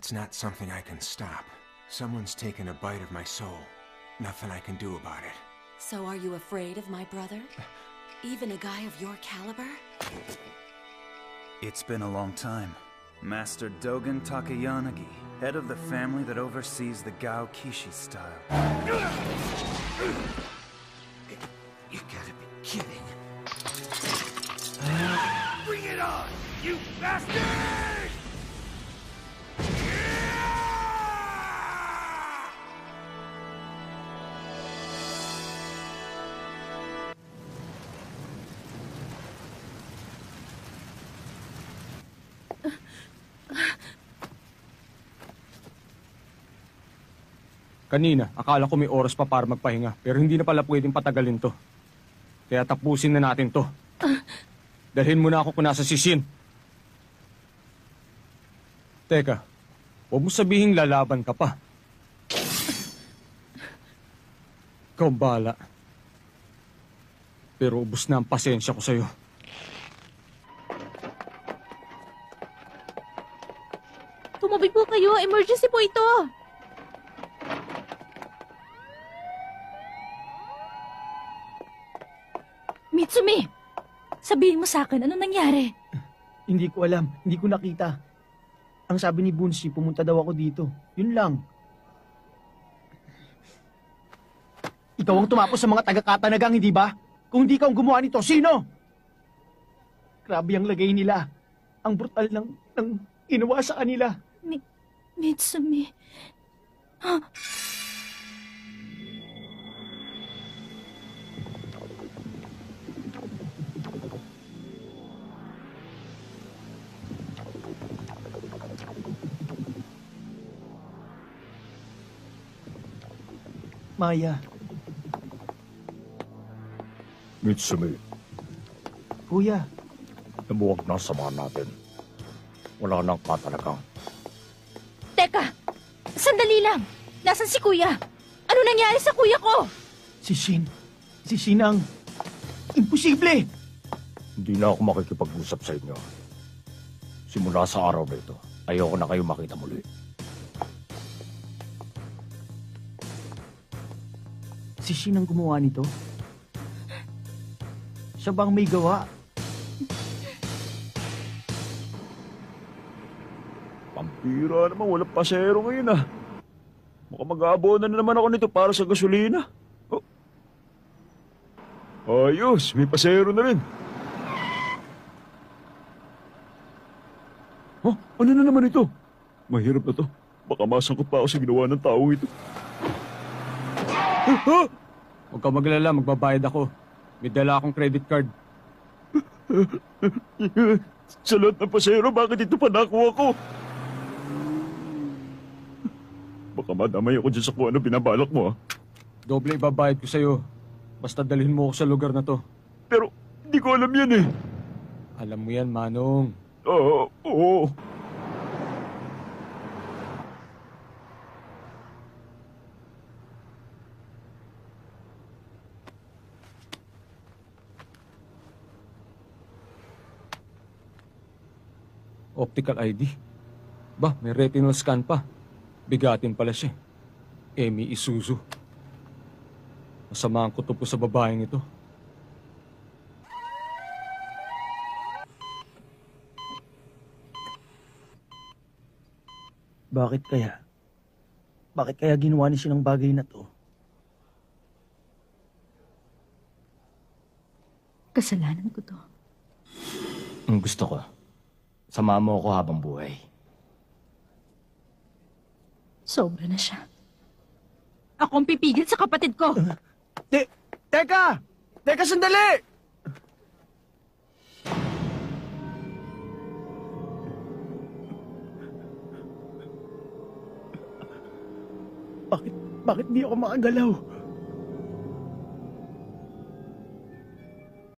It's not something I can stop. Someone's taken a bite of my soul. Nothing I can do about it. So are you afraid of my brother? Even a guy of your caliber? It's been a long time. Master Dogen Takayanagi, head of the family that oversees the Gao Kishi style. You gotta be kidding. Bring it on, you bastard! Kanina, akala ko may oras pa para magpahinga, pero hindi na pala pwedeng patagalin to. Kaya tapusin na natin to. Dalhin mo na ako kung nasa si Shin. Teka, huwag mo sabihing lalaban ka pa. Ikaw bala. Pero ubos na ang pasensya ko sa'yo. Tumabig po kayo, emergency po ito. Mitsumi, sabihin mo sa akin, ano nangyari? Hindi ko alam. Hindi ko nakita. Ang sabi ni Bunshi, pumunta daw ako dito. Yun lang. Ikaw ang tumapos sa mga taga-Katanagang, hindi ba? Kung hindi ka ang gumawa nito, sino? Grabe ang lagay nila. Ang brutal ng ginawa sa kanila. Mitsumi. Huh? Maya. Mitsumi, Kuya. namuwag na samahan natin. Wala nang Katanagang. Teka, sandali lang. Nasaan si Kuya? Ano nangyari sa kuya ko? Si Shin. Si Shin ang... Imposible! Hindi na ako makikipag-usap sa inyo. Simula sa araw na ito, ayoko na kayo makita muli. Si Shin ang gumawa nito? Siya bang may gawa? Pampira naman, walang pasero ngayon ah. Mukhang mag-aabonan na naman ako nito para sa gasolina. Oh. Ayos, may pasero na rin. Oh, ano na naman ito? Mahirap na to. Baka masangkot pa ako sa ginawa ng taong ito. Huwag ka maglala, magbabayad ako. May dala akong credit card. Sa lahat ng pasero, bakit ito pa nakuha ko? Baka madamay ako dyan sa kung ano binabalak mo, ah. Doble ibabayad ko sa'yo. Basta dalhin mo ako sa lugar na to. Pero, hindi ko alam yan eh. Alam mo yan, Manong. Oo. Optical ID. Ba, may retinal scan pa. Bigatin pala siya. Emi Isuzu. Masama ang kutob ko sa babaeng ito. Bakit kaya? Bakit kaya ginawa ni Shin ang bagay na to? Kasalanan ko to. Ang gusto ko, samahan mo ako habang buhay. Sobra na siya. Ako ang pipigil sa kapatid ko. Teka! Teka, sandali! Bakit di ako makagalaw?